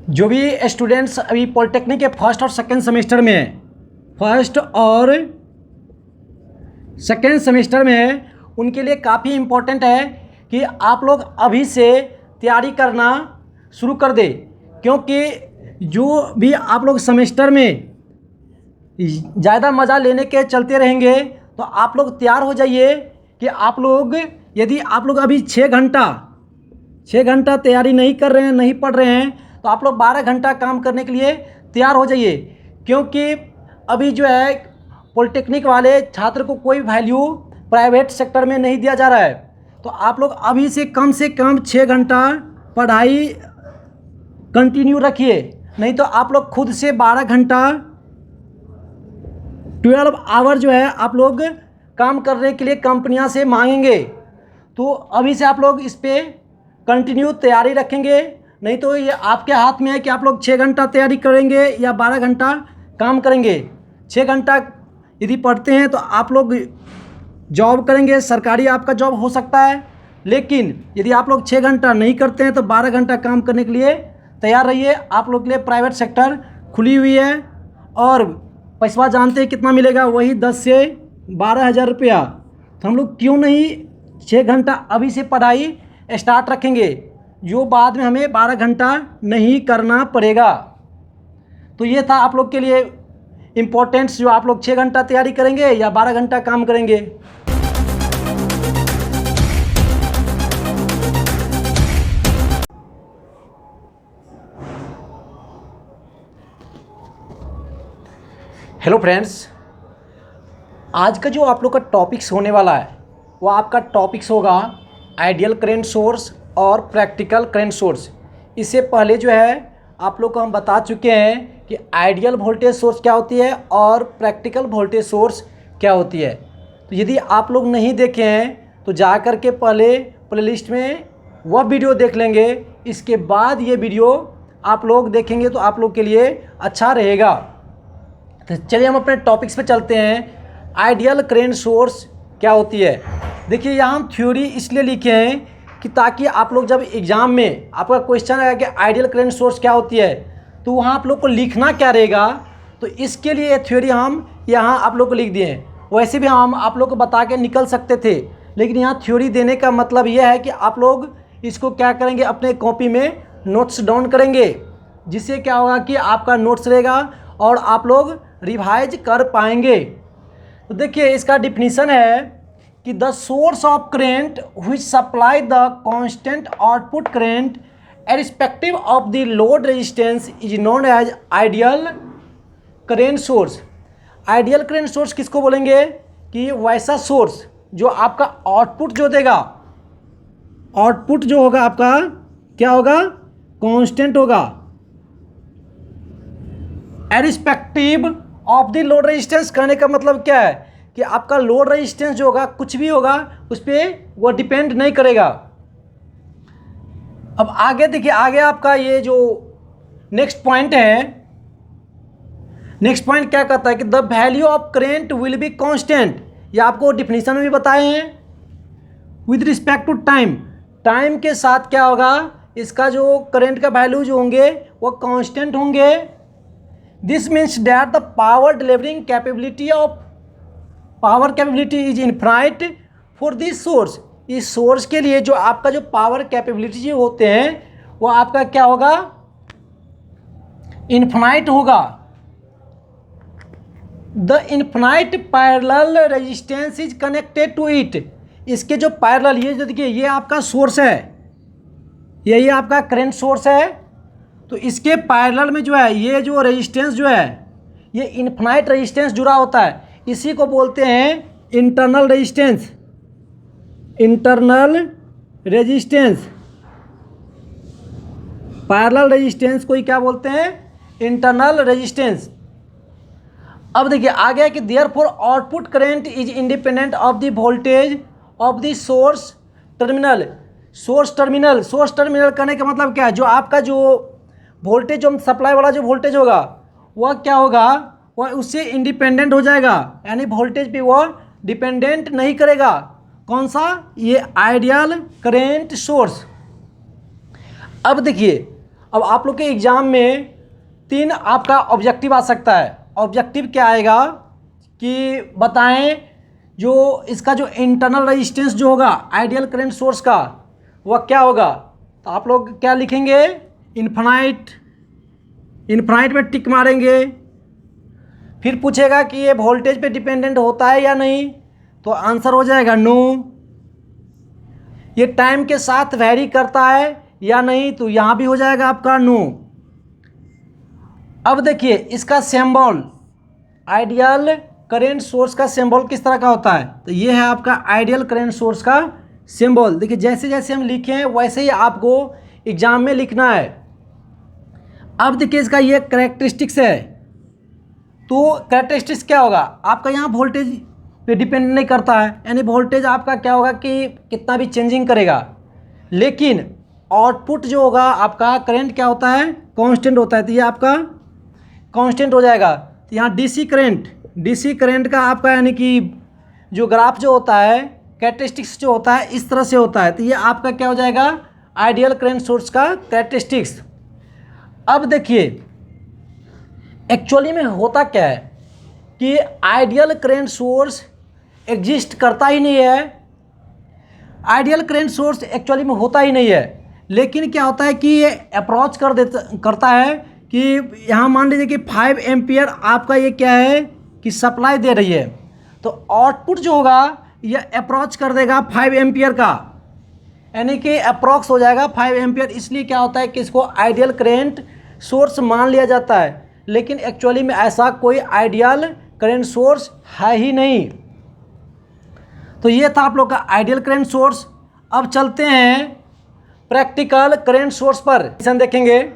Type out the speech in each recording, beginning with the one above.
जो भी स्टूडेंट्स अभी पॉलिटेक्निक के फर्स्ट और सेकेंड सेमेस्टर में हैं, फर्स्ट और सेकेंड सेमेस्टर में है, उनके लिए काफ़ी इम्पोर्टेंट है कि आप लोग अभी से तैयारी करना शुरू कर दें, क्योंकि जो भी आप लोग सेमेस्टर में ज़्यादा मज़ा लेने के चलते रहेंगे तो आप लोग तैयार हो जाइए कि आप लोग यदि आप लोग अभी 6 घंटा तैयारी नहीं कर रहे हैं, नहीं पढ़ रहे हैं, तो आप लोग 12 घंटा काम करने के लिए तैयार हो जाइए। क्योंकि अभी जो है पॉलिटेक्निक वाले छात्र को कोई वैल्यू प्राइवेट सेक्टर में नहीं दिया जा रहा है, तो आप लोग अभी से कम 6 घंटा पढ़ाई कंटिन्यू रखिए, नहीं तो आप लोग खुद से 12 घंटा 12 आवर जो है आप लोग काम करने के लिए कंपनियां से मांगेंगे। तो अभी से आप लोग इस पर कंटिन्यू तैयारी रखेंगे, नहीं तो ये आपके हाथ में है कि आप लोग 6 घंटा तैयारी करेंगे या 12 घंटा काम करेंगे। 6 घंटा यदि पढ़ते हैं तो आप लोग जॉब करेंगे, सरकारी आपका जॉब हो सकता है, लेकिन यदि आप लोग 6 घंटा नहीं करते हैं तो 12 घंटा काम करने के लिए तैयार रहिए। आप लोग के लिए प्राइवेट सेक्टर खुली हुई है और पैसा जानते हैं कितना मिलेगा, वही 10 से 12 हज़ार रुपया। तो हम लोग क्यों नहीं 6 घंटा अभी से पढ़ाई स्टार्ट रखेंगे, जो बाद में हमें 12 घंटा नहीं करना पड़ेगा। तो ये था आप लोग के लिए इम्पोर्टेंट्स, जो आप लोग 6 घंटा तैयारी करेंगे या 12 घंटा काम करेंगे। हेलो फ्रेंड्स, आज का जो आप लोग का टॉपिक्स होने वाला है वो आपका टॉपिक्स होगा आइडियल करंट सोर्स और प्रैक्टिकल करंट सोर्स। इससे पहले जो है आप लोग को हम बता चुके हैं कि आइडियल वोल्टेज सोर्स क्या होती है और प्रैक्टिकल वोल्टेज सोर्स क्या होती है। तो यदि आप लोग नहीं देखे हैं तो जा कर के पहले प्लेलिस्ट में वह वीडियो देख लेंगे, इसके बाद ये वीडियो आप लोग देखेंगे तो आप लोग के लिए अच्छा रहेगा। तो चलिए हम अपने टॉपिक्स पे चलते हैं। आइडियल करंट सोर्स क्या होती है। देखिए यहाँ हम थ्योरी इसलिए लिखे हैं कि ताकि आप लोग जब एग्ज़ाम में आपका क्वेश्चन आएगा कि आइडियल करंट सोर्स क्या होती है, तो वहाँ आप लोग को लिखना क्या रहेगा, तो इसके लिए थ्योरी हम यहाँ आप लोग को लिख दिए हैं। वैसे भी हम आप लोग को बता के निकल सकते थे, लेकिन यहाँ थ्योरी देने का मतलब यह है कि आप लोग इसको क्या करेंगे, अपने कॉपी में नोट्स डाउन करेंगे, जिससे क्या होगा कि आपका नोट्स रहेगा और आप लोग रिवाइज कर पाएंगे। तो देखिए इसका डिफिनीशन है कि the source of current which supply the constant output current irrespective of the load resistance is known as ideal current source. Ideal current source किसको बोलेंगे कि वैसा सोर्स जो आपका आउटपुट जो देगा, आउटपुट जो होगा आपका क्या होगा, कांस्टेंट होगा, irrespective of the load resistance. कहने का मतलब क्या है कि आपका लोड रेजिस्टेंस जो होगा, कुछ भी होगा, उस पर वो डिपेंड नहीं करेगा। अब आगे देखिए, आगे आपका ये जो नेक्स्ट पॉइंट है, नेक्स्ट पॉइंट क्या कहता है कि the value of current will be constant. ये आपको डिफिनीशन में भी बताए हैं। With respect to time, time के साथ क्या होगा, इसका जो करेंट का वैल्यू जो होंगे वो कांस्टेंट होंगे। This means that the power delivering capability of power capability is infinite for this source. इस सोर्स के लिए जो आपका जो पावर कैपेबिलिटी होते हैं वो आपका क्या होगा, इनफाइनाइट होगा। The infinite parallel resistance is connected to it. इसके जो पैरेलल, ये जो देखिए ये आपका सोर्स है, यही आपका करंट सोर्स है, तो इसके पैरेलल में जो है ये जो रेजिस्टेंस जो है ये इनफाइनाइट रेजिस्टेंस जुड़ा होता है, इसी को बोलते हैं internal resistance. Internal resistance, parallel resistance को ही क्या बोलते हैं, इंटरनल रेजिस्टेंस। अब देखिए आगे है कि therefore output current is independent of the voltage of the source terminal. Source terminal करने का मतलब क्या है, जो आपका जो वोल्टेज जो सप्लाई वाला जो वोल्टेज होगा वह क्या होगा, वह उससे इंडिपेंडेंट हो जाएगा, यानी वोल्टेज पे वह डिपेंडेंट नहीं करेगा। कौन सा, ये आइडियल करंट सोर्स। अब देखिए अब आप लोग के एग्ज़ाम में 3 आपका ऑब्जेक्टिव आ सकता है। ऑब्जेक्टिव क्या आएगा कि बताएं जो इसका जो इंटरनल रेजिस्टेंस जो होगा आइडियल करंट सोर्स का वह क्या होगा। तो आप लोग क्या लिखेंगे, इन्फिनाइट, इन्फिनाइट में टिक मारेंगे। फिर पूछेगा कि ये वोल्टेज पे डिपेंडेंट होता है या नहीं, तो आंसर हो जाएगा नो। ये टाइम के साथ वैरी करता है या नहीं, तो यहाँ भी हो जाएगा आपका नो। अब देखिए इसका सिंबल, आइडियल करंट सोर्स का सिंबल किस तरह का होता है। तो ये है आपका आइडियल करंट सोर्स का सिंबल। देखिए जैसे जैसे हम लिखे हैं वैसे ही आपको एग्जाम में लिखना है। अब देखिए इसका ये कैरेक्टरिस्टिक्स है। तो कैरेक्टरिस्टिक्स क्या होगा, आपका यहाँ वोल्टेज पे डिपेंड नहीं करता है, यानी वोल्टेज आपका क्या होगा कि कितना भी चेंजिंग करेगा, लेकिन आउटपुट जो होगा आपका करंट क्या होता है, कांस्टेंट होता है। तो ये आपका कांस्टेंट हो जाएगा। तो यहाँ डीसी करंट का आपका यानी कि जो ग्राफ जो होता है, कैरेक्टरिस्टिक्स जो होता है इस तरह से होता है। तो ये आपका क्या हो जाएगा, आइडियल करंट सोर्स का कैरेक्टरिस्टिक्स। अब देखिए एक्चुअली में होता क्या है कि आइडियल करंट सोर्स एग्जिस्ट करता ही नहीं है। आइडियल करंट सोर्स एक्चुअली में होता ही नहीं है, लेकिन क्या होता है कि ये अप्रोच करता है कि यहाँ मान लीजिए कि 5 एम्पियर आपका ये क्या है कि सप्लाई दे रही है, तो आउटपुट जो होगा ये अप्रोच कर देगा 5 एम्पियर का, यानी कि अप्रॉक्स हो जाएगा 5 एम्पियर। इसलिए क्या होता है कि इसको आइडियल करंट सोर्स मान लिया जाता है, लेकिन एक्चुअली में ऐसा कोई आइडियल करंट सोर्स है ही नहीं। तो ये था आप लोग का आइडियल करंट सोर्स। अब चलते हैं प्रैक्टिकल करंट सोर्स पर, डिफिनीशन देखेंगे।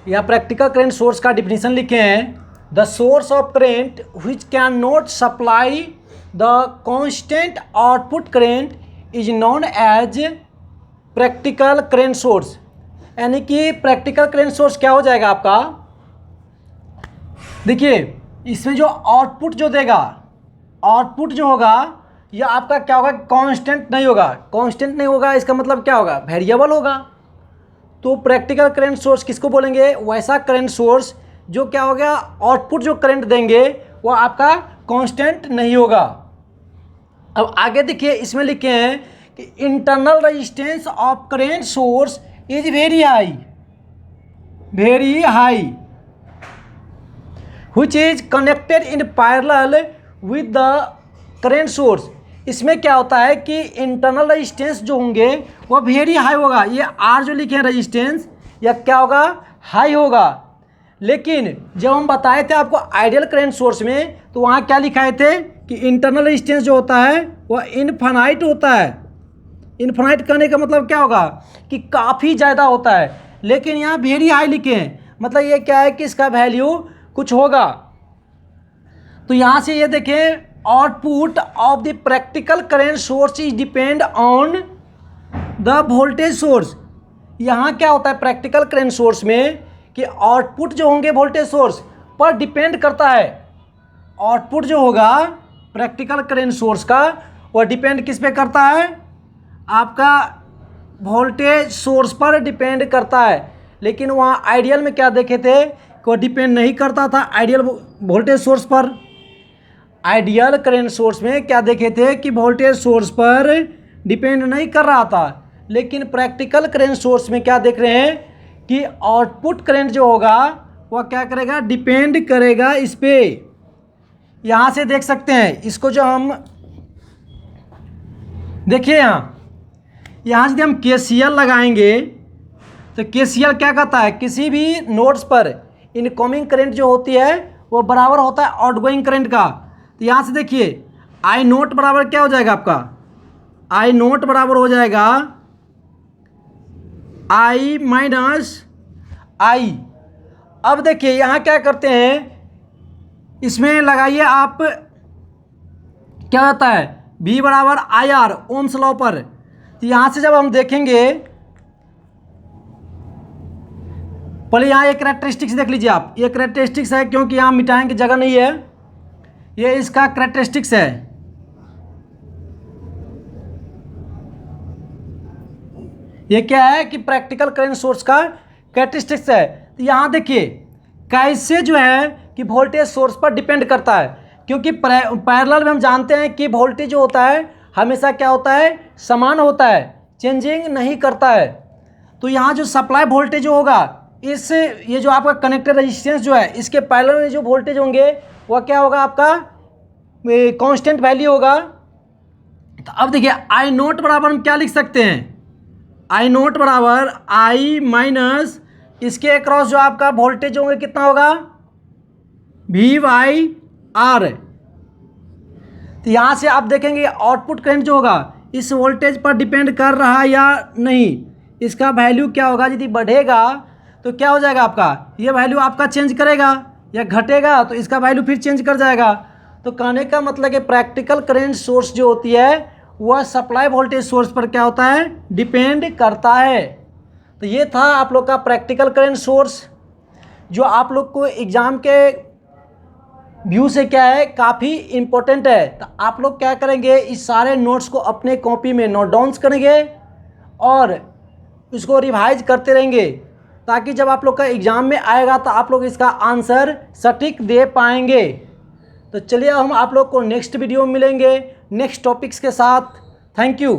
या प्रैक्टिकल करंट सोर्स का डिफिनीशन लिखे हैं, the source of current which can not supply the constant output current is known as practical current source. यानी कि प्रैक्टिकल करंट सोर्स क्या हो जाएगा आपका, देखिए इसमें जो आउटपुट जो देगा, आउटपुट जो होगा यह आपका क्या होगा, कांस्टेंट नहीं होगा। कांस्टेंट नहीं होगा इसका मतलब क्या होगा, वेरिएबल होगा। तो प्रैक्टिकल करंट सोर्स किसको बोलेंगे, वैसा करंट सोर्स जो क्या हो गया, आउटपुट जो करंट देंगे वो आपका कांस्टेंट नहीं होगा। अब आगे देखिए इसमें लिखे हैं कि internal resistance of current source is very high which is connected in parallel with the current source. इसमें क्या होता है कि इंटरनल रेजिस्टेंस जो होंगे वो वेरी हाई होगा। ये आर जो लिखे हैं रेजिस्टेंस, या क्या होगा, हाई होगा। लेकिन जब हम बताए थे आपको आइडियल करंट सोर्स में, तो वहाँ क्या लिखाए थे कि इंटरनल रेजिस्टेंस जो होता है वह इनफाइनाइट होता है। इनफाइनाइट करने का मतलब क्या होगा कि काफ़ी ज़्यादा होता है, लेकिन यहाँ वेरी हाई लिखे हैं, मतलब ये क्या है कि इसका वैल्यू कुछ होगा। तो यहाँ से ये देखें, output of the practical current source is depend on the voltage source. यहाँ क्या होता है प्रैक्टिकल करंट सोर्स में कि आउटपुट जो होंगे वोल्टेज सोर्स पर डिपेंड करता है। आउटपुट जो होगा प्रैक्टिकल करंट सोर्स का वह डिपेंड किस पे करता है, आपका वोल्टेज सोर्स पर डिपेंड करता है। लेकिन वहाँ आइडियल में क्या देखे थे कि वह डिपेंड नहीं करता था आइडियल वोल्टेज सोर्स पर। आइडियल करंट सोर्स में क्या देखे थे कि वोल्टेज सोर्स पर डिपेंड नहीं कर रहा था, लेकिन प्रैक्टिकल करंट सोर्स में क्या देख रहे हैं कि आउटपुट करंट जो होगा वह क्या करेगा, डिपेंड करेगा इस पे। यहाँ से देख सकते हैं इसको, जो हम देखिए यहाँ से हम KCL लगाएंगे तो KCL क्या कहता है, किसी भी नोड्स पर इनकमिंग करंट जो होती है वो बराबर होता है आउटगोइंग करंट का। तो यहाँ से देखिए I नोट बराबर क्या हो जाएगा आपका, I नोट बराबर हो जाएगा I माइनस I। अब देखिए यहाँ क्या करते हैं, इसमें लगाइए आप, क्या होता है V बराबर IR ओम्स लॉ पर। तो यहाँ से जब हम देखेंगे, पहले यहाँ एक कैरेक्टरिस्टिक्स देख लीजिए आप। ये कैरेक्टरिस्टिक्स है क्योंकि यहाँ मिटाने की जगह नहीं है, ये इसका कैरेक्टरिस्टिक्स है। ये क्या है कि प्रैक्टिकल करंट सोर्स का कैरेक्टरिस्टिक्स है। तो यहाँ देखिए कैसे जो है कि वोल्टेज सोर्स पर डिपेंड करता है, क्योंकि पैरेलल में हम जानते हैं कि वोल्टेज जो होता है हमेशा क्या होता है, समान होता है, चेंजिंग नहीं करता है। तो यहाँ जो सप्लाई वोल्टेज जो होगा इस ये जो आपका कनेक्टेड रेजिस्टेंस जो है इसके पैरेलल में जो वोल्टेज होंगे वह क्या होगा, आपका कांस्टेंट वैल्यू होगा। तो अब देखिए आई नोट बराबर हम क्या लिख सकते हैं, आई नोट बराबर आई माइनस इसके अक्रॉस जो आपका वोल्टेज होंगे कितना होगा, वी वाई आर। तो यहाँ से आप देखेंगे आउटपुट करंट जो होगा इस वोल्टेज पर डिपेंड कर रहा है या नहीं, इसका वैल्यू क्या होगा, यदि बढ़ेगा तो क्या हो जाएगा आपका, ये वैल्यू आपका चेंज करेगा, या घटेगा तो इसका वैल्यू फिर चेंज कर जाएगा। तो कहने का मतलब कि प्रैक्टिकल करंट सोर्स जो होती है वह सप्लाई वोल्टेज सोर्स पर क्या होता है, डिपेंड करता है। तो ये था आप लोग का प्रैक्टिकल करंट सोर्स, जो आप लोग को एग्ज़ाम के व्यू से क्या है काफ़ी इम्पोर्टेंट है। तो आप लोग क्या करेंगे, इस सारे नोट्स को अपने कॉपी में नोट डाउन करेंगे और इसको रिवाइज करते रहेंगे, ताकि जब आप लोग का एग्ज़ाम में आएगा तो आप लोग इसका आंसर सटीक दे पाएंगे। तो चलिए हम आप लोग को नेक्स्ट वीडियो में मिलेंगे नेक्स्ट टॉपिक्स के साथ। Thank you.